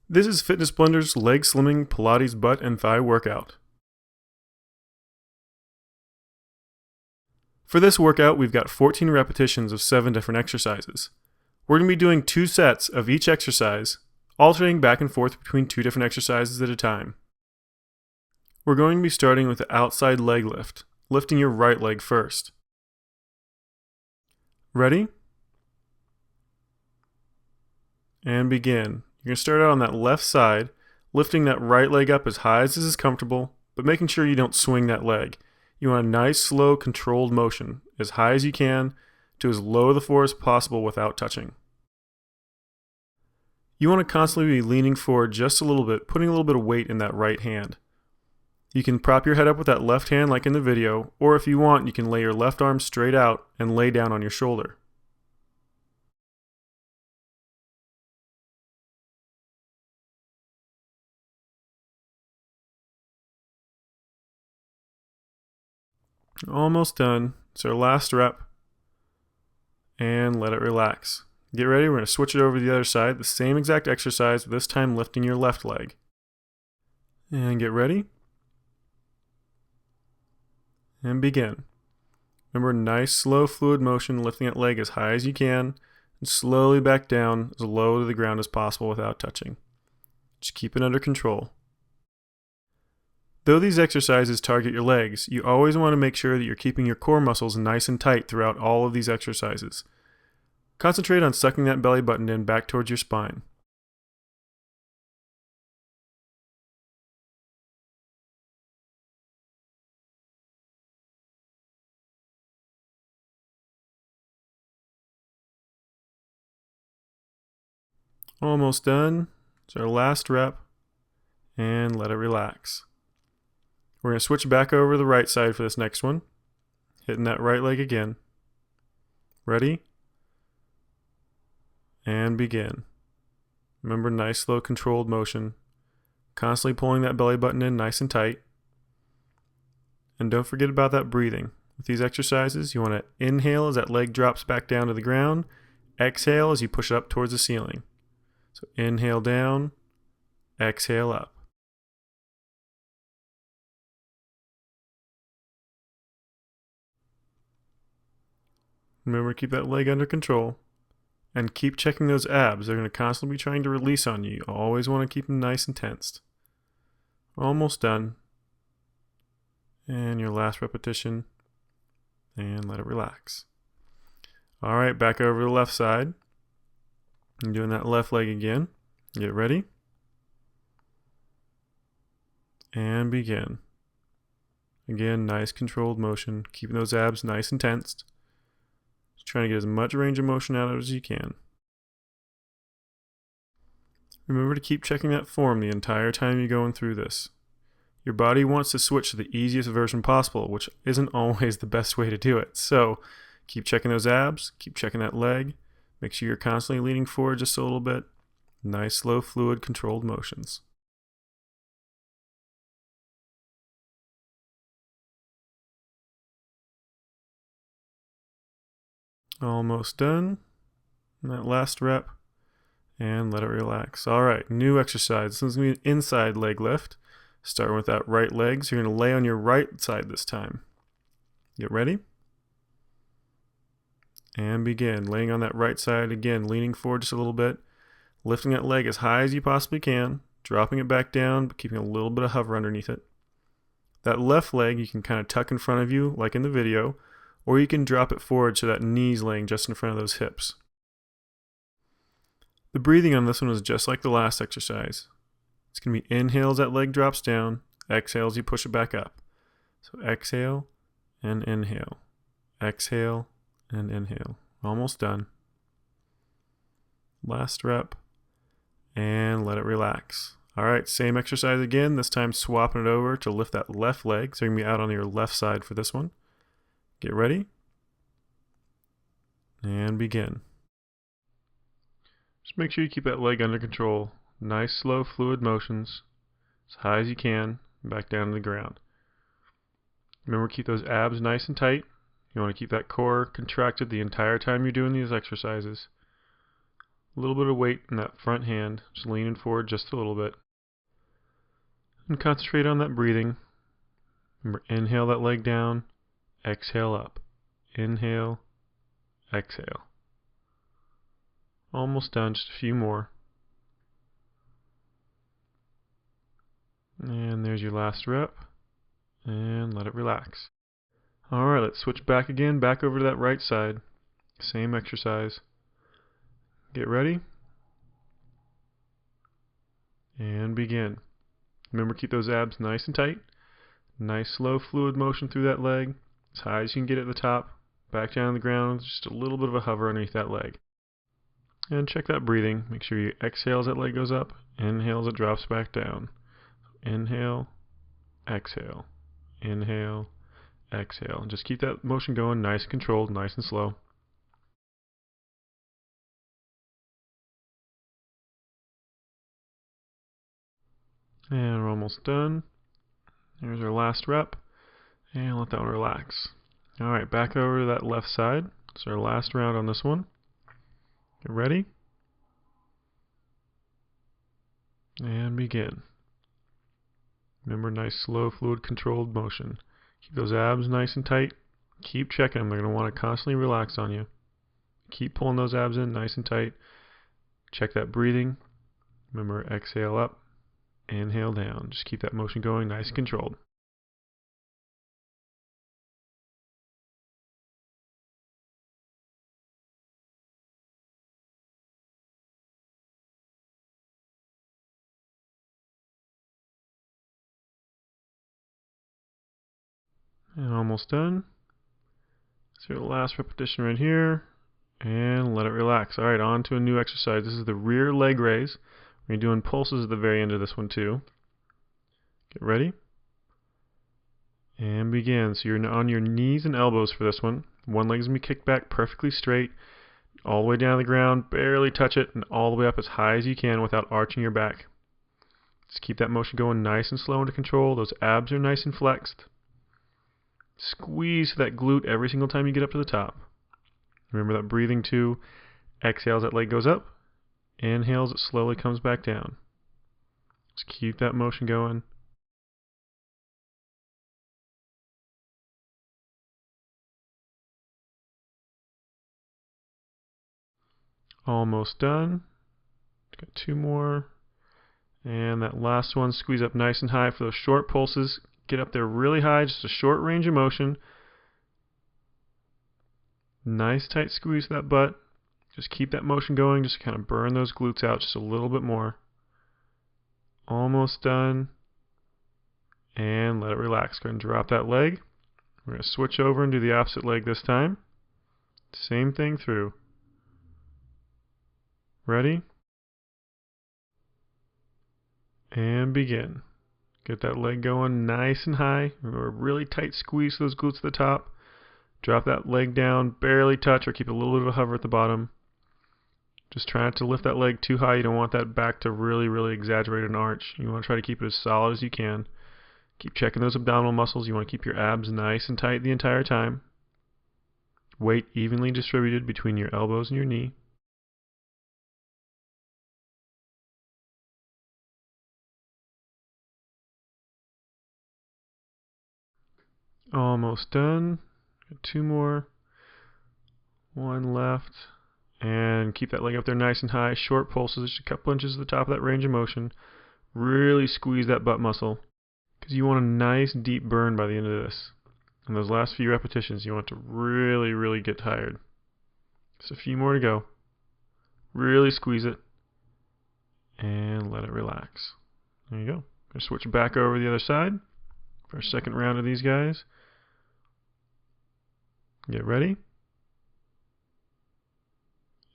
This is Fitness Blender's leg slimming Pilates butt and thigh workout. For this workout, we've got 14 repetitions of 7 different exercises. We're going to be doing 2 sets of each exercise, alternating back and forth between 2 different exercises at a time. We're going to be starting with the outside leg lift, lifting your right leg first. Ready? And begin. You're going to start out on that left side, lifting that right leg up as high as is comfortable, but making sure you don't swing that leg. You want a nice, slow, controlled motion, as high as you can to as low to the floor as possible without touching. You want to constantly be leaning forward just a little bit, putting a little bit of weight in that right hand. You can prop your head up with that left hand like in the video, or if you want, you can lay your left arm straight out and lay down on your shoulder. Almost done. It's our last rep. And let it relax. Get ready, we're going to switch it over to the other side. The same exact exercise, but this time lifting your left leg. And get ready. And begin. Remember, nice, slow, fluid motion, lifting that leg as high as you can, and slowly back down as low to the ground as possible without touching. Just keep it under control. Though these exercises target your legs, you always want to make sure that you're keeping your core muscles nice and tight throughout all of these exercises. Concentrate on sucking that belly button in back towards your spine. Almost done. It's our last rep. And let it relax. We're going to switch back over to the right side for this next one. Hitting that right leg again. Ready? And begin. Remember, nice, slow, controlled motion. Constantly pulling that belly button in nice and tight. And don't forget about that breathing. With these exercises, you want to inhale as that leg drops back down to the ground. Exhale as you push it up towards the ceiling. So inhale down, exhale up. Remember to keep that leg under control. And keep checking those abs. They're going to constantly be trying to release on you. You always want to keep them nice and tensed. Almost done. And your last repetition. And let it relax. Alright, back over to the left side. And doing that left leg again. Get ready. And begin. Again, nice controlled motion. Keeping those abs nice and tensed. Trying to get as much range of motion out of it as you can. Remember to keep checking that form the entire time you're going through this. Your body wants to switch to the easiest version possible, which isn't always the best way to do it. So keep checking those abs, keep checking that leg. Make sure you're constantly leaning forward just a little bit. Nice, slow, fluid, controlled motions. Almost done. And that last rep. And let it relax. Alright, new exercise. This is going to be an inside leg lift. Starting with that right leg. So you're going to lay on your right side this time. Get ready. And begin. Laying on that right side again, leaning forward just a little bit. Lifting that leg as high as you possibly can. Dropping it back down, but keeping a little bit of hover underneath it. That left leg you can kind of tuck in front of you, like in the video. Or you can drop it forward so that knee's laying just in front of those hips. The breathing on this one is just like the last exercise. It's going to be inhale as that leg drops down, exhale as you push it back up. So exhale and inhale. Exhale and inhale. Almost done. Last rep. And let it relax. Alright, same exercise again, this time swapping it over to lift that left leg. So you're going to be out on your left side for this one. Get ready. And begin. Just make sure you keep that leg under control. Nice, slow, fluid motions. As high as you can. Back down to the ground. Remember, keep those abs nice and tight. You want to keep that core contracted the entire time you're doing these exercises. A little bit of weight in that front hand, just leaning forward just a little bit. And concentrate on that breathing. Remember, inhale that leg down, exhale up. Inhale, exhale. Almost done, just a few more. And there's your last rep. And let it relax. Alright, let's switch back again, back over to that right side. Same exercise. Get ready. And begin. Remember, keep those abs nice and tight. Nice slow fluid motion through that leg. As high as you can get at the top. Back down to the ground. Just a little bit of a hover underneath that leg. And check that breathing. Make sure you exhale as that leg goes up. Inhale as it drops back down. Inhale, exhale. Inhale, exhale. And just keep that motion going nice and controlled, nice and slow. And we're almost done. Here's our last rep. And let that one relax. Alright, back over to that left side. It's our last round on this one. Get ready. And begin. Remember, nice, slow, fluid controlled motion. Keep those abs nice and tight. Keep checking them. They're going to want to constantly relax on you. Keep pulling those abs in nice and tight. Check that breathing. Remember, exhale up. Inhale down. Just keep that motion going nice and controlled. And almost done. So the last repetition right here. And let it relax. Alright, on to a new exercise. This is the rear leg raise. We're doing pulses at the very end of this one too. Get ready. And begin. So you're on your knees and elbows for this one. One leg's going to be kicked back perfectly straight. All the way down to the ground. Barely touch it. And all the way up as high as you can without arching your back. Just keep that motion going nice and slow under control. Those abs are nice and flexed. Squeeze that glute every single time you get up to the top. Remember that breathing too. Exhale as that leg goes up. Inhale as it slowly comes back down. Just keep that motion going. Almost done. Got two more. And that last one, squeeze up nice and high for those short pulses. Get up there really high, just a short range of motion. Nice tight squeeze of that butt. Just keep that motion going, just kind of burn those glutes out just a little bit more. Almost done. And let it relax. Go ahead and drop that leg. We're going to switch over and do the opposite leg this time. Same thing through. Ready? And begin. Get that leg going nice and high. Remember, really tight squeeze those glutes at the top. Drop that leg down, barely touch, or keep a little bit of a hover at the bottom. Just try not to lift that leg too high. You don't want that back to really, really exaggerate an arch. You want to try to keep it as solid as you can. Keep checking those abdominal muscles. You want to keep your abs nice and tight the entire time. Weight evenly distributed between your elbows and your knee. Almost done. Got two more. One left. And keep that leg up there nice and high. Short pulses, just a couple inches at the top of that range of motion. Really squeeze that butt muscle, because you want a nice deep burn by the end of this. And those last few repetitions, you want to really, really get tired. Just a few more to go. Really squeeze it. And let it relax. There you go. Going to switch back over to the other side for our second round of these guys. Get ready.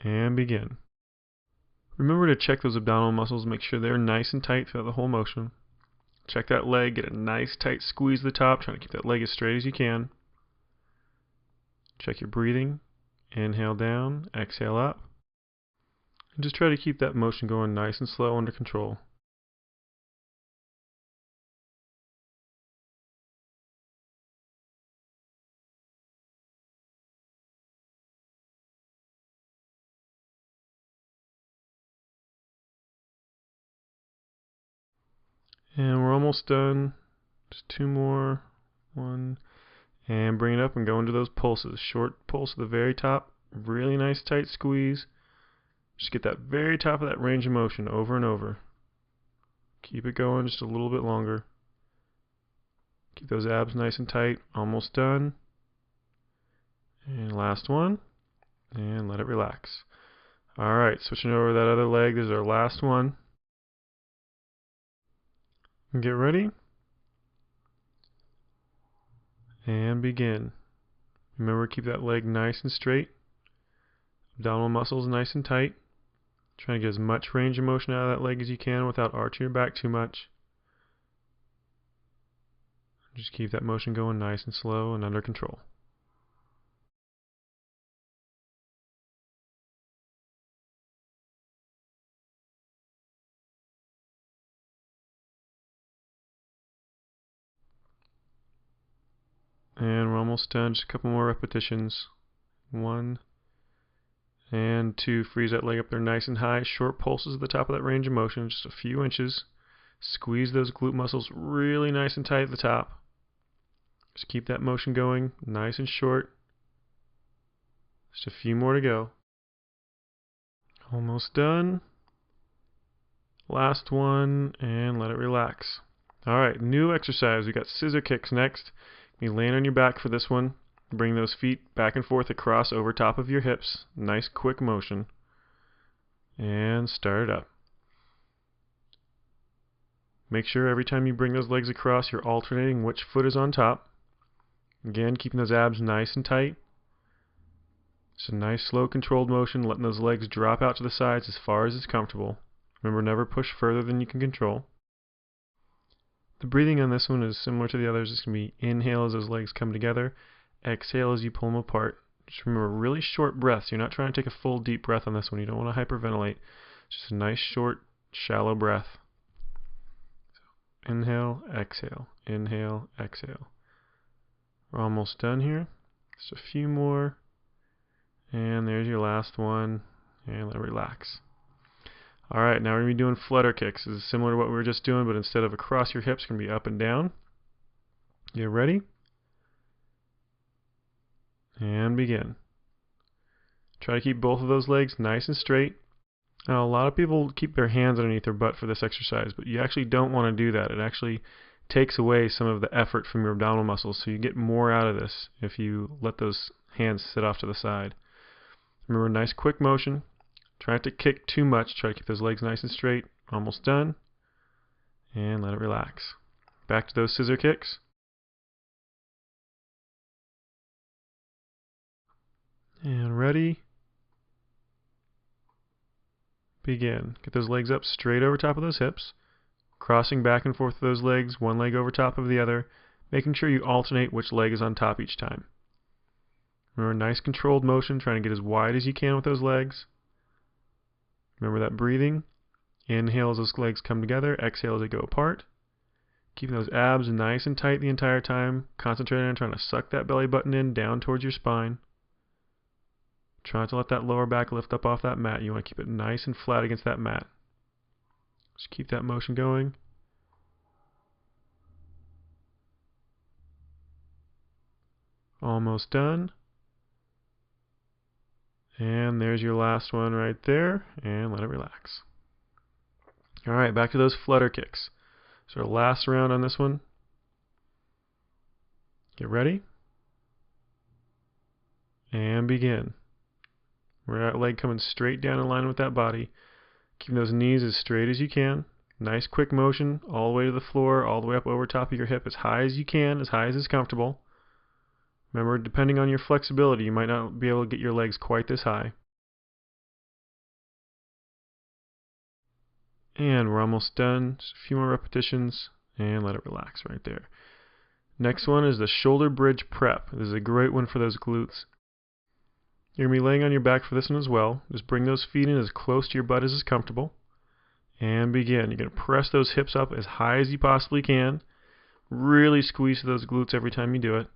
And begin. Remember to check those abdominal muscles, make sure they're nice and tight throughout the whole motion. Check that leg, get a nice tight squeeze at the top, trying to keep that leg as straight as you can. Check your breathing. Inhale down, exhale up. And just try to keep that motion going nice and slow under control. And we're almost done. Just 2 more. 1. And bring it up and go into those pulses. Short pulse at the very top. Really nice tight squeeze. Just get that very top of that range of motion over and over. Keep it going just a little bit longer. Keep those abs nice and tight. Almost done. And last one. And let it relax. Alright, switching over to that other leg. This is our last one. Get ready. And begin. Remember, keep that leg nice and straight. Abdominal muscles nice and tight. Trying to get as much range of motion out of that leg as you can without arching your back too much. Just keep that motion going nice and slow and under control. And we're almost done. Just a couple more repetitions. 1 and 2. Freeze that leg up there nice and high. Short pulses at the top of that range of motion, just a few inches. Squeeze those glute muscles really nice and tight at the top. Just keep that motion going nice and short. Just a few more to go. Almost done. Last one, and let it relax. Alright, new exercise. We got scissor kicks next. You land on your back for this one. Bring those feet back and forth across over top of your hips. Nice quick motion. And start it up. Make sure every time you bring those legs across, you're alternating which foot is on top. Again, keeping those abs nice and tight. Just a nice, slow, controlled motion, letting those legs drop out to the sides as far as is comfortable. Remember, never push further than you can control. The breathing on this one is similar to the others. It's going to be inhale as those legs come together, exhale as you pull them apart. Just remember, really short breaths. You're not trying to take a full deep breath on this one. You don't want to hyperventilate. Just a nice, short, shallow breath. So, inhale, exhale, inhale, exhale. We're almost done here. Just a few more. And there's your last one. And let it relax. Alright, now we're going to be doing flutter kicks. This is similar to what we were just doing, but instead of across your hips, it's going to be up and down. Get ready. And begin. Try to keep both of those legs nice and straight. Now, a lot of people keep their hands underneath their butt for this exercise, but you actually don't want to do that. It actually takes away some of the effort from your abdominal muscles, so you get more out of this if you let those hands sit off to the side. Remember, nice quick motion. Try not to kick too much. Try to keep those legs nice and straight. Almost done. And let it relax. Back to those scissor kicks. And ready. Begin. Get those legs up straight over top of those hips. Crossing back and forth with those legs, one leg over top of the other, making sure you alternate which leg is on top each time. Remember, nice controlled motion, trying to get as wide as you can with those legs. Remember that breathing. Inhale as those legs come together, exhale as they go apart. Keeping those abs nice and tight the entire time, concentrating on trying to suck that belly button in down towards your spine. Try not to let that lower back lift up off that mat. You want to keep it nice and flat against that mat. Just keep that motion going. Almost done. And there's your last one right there. And let it relax. Alright, back to those flutter kicks. So our last round on this one. Get ready. And begin. Remember that leg coming straight down in line with that body. Keeping those knees as straight as you can. Nice quick motion all the way to the floor, all the way up over top of your hip as high as you can, as high as is comfortable. Remember, depending on your flexibility, you might not be able to get your legs quite this high. And we're almost done. Just a few more repetitions and let it relax right there. Next one is the shoulder bridge prep. This is a great one for those glutes. You're going to be laying on your back for this one as well. Just bring those feet in as close to your butt as is comfortable. And begin. You're going to press those hips up as high as you possibly can. Really squeeze those glutes every time you do it.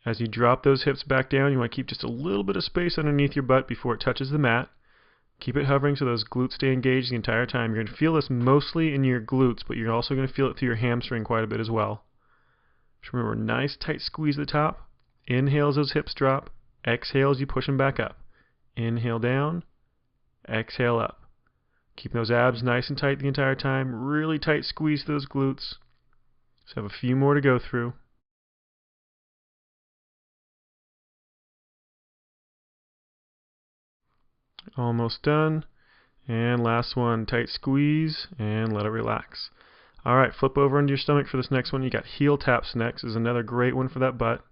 As you drop those hips back down, you want to keep just a little bit of space underneath your butt before it touches the mat. Keep it hovering so those glutes stay engaged the entire time. You're going to feel this mostly in your glutes, but you're also going to feel it through your hamstring quite a bit as well. Just remember, nice tight squeeze at the top. Inhale as those hips drop. Exhale as you push them back up. Inhale down. Exhale up. Keeping those abs nice and tight the entire time. Really tight squeeze to those glutes. So have a few more to go through. Almost done. And last one, tight squeeze and let it relax. Alright, flip over into your stomach for this next one. You got heel taps next. This is another great one for that butt.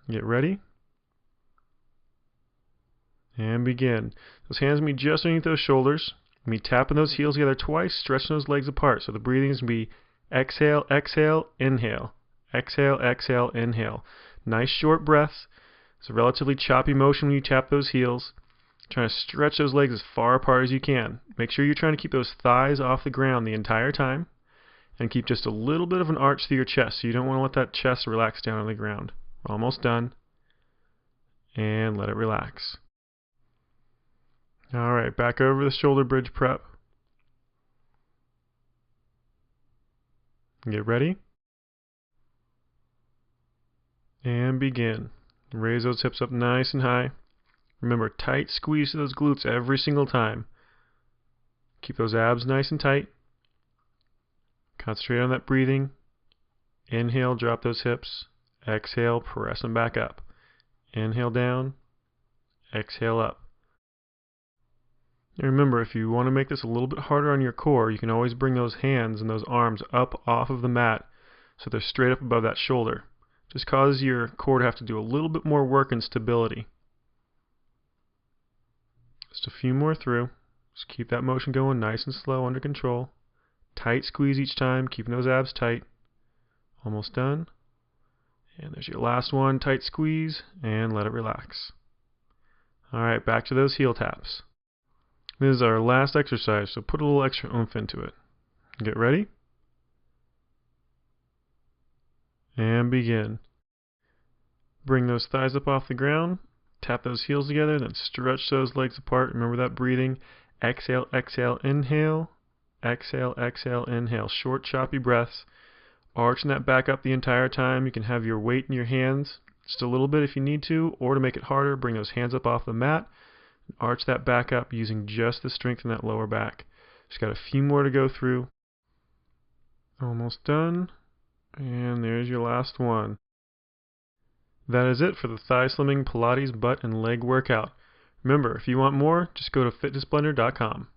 Get ready. And begin. Those hands will be just underneath those shoulders. You'll be tapping those heels together twice, stretching those legs apart. So the breathing is going to be exhale, exhale, inhale. Exhale, exhale, inhale. Nice short breaths. It's a relatively choppy motion when you tap those heels. Trying to stretch those legs as far apart as you can. Make sure you're trying to keep those thighs off the ground the entire time. And keep just a little bit of an arch through your chest. So you don't want to let that chest relax down on the ground. We're almost done. And let it relax. Alright, back over the shoulder bridge prep. Get ready. And begin. Raise those hips up nice and high. Remember, tight squeeze to those glutes every single time. Keep those abs nice and tight. Concentrate on that breathing. Inhale, drop those hips. Exhale, press them back up. Inhale down. Exhale up. And remember, if you want to make this a little bit harder on your core, you can always bring those hands and those arms up off of the mat so they're straight up above that shoulder. Just causes your core to have to do a little bit more work and stability. Just a few more through. Just keep that motion going nice and slow, under control. Tight squeeze each time, keeping those abs tight. Almost done. And there's your last one, tight squeeze, and let it relax. Alright, back to those heel taps. This is our last exercise, so put a little extra oomph into it. Get ready. And begin. Bring those thighs up off the ground. Tap those heels together, then stretch those legs apart. Remember that breathing. Exhale, exhale, inhale. Exhale, exhale, inhale. Short, choppy breaths. Arching that back up the entire time. You can have your weight in your hands just a little bit if you need to, or to make it harder, bring those hands up off the mat. Arch that back up using just the strength in that lower back. Just got a few more to go through. Almost done. And there's your last one. That is it for the thigh slimming Pilates butt and leg workout. Remember, if you want more, just go to fitnessblender.com.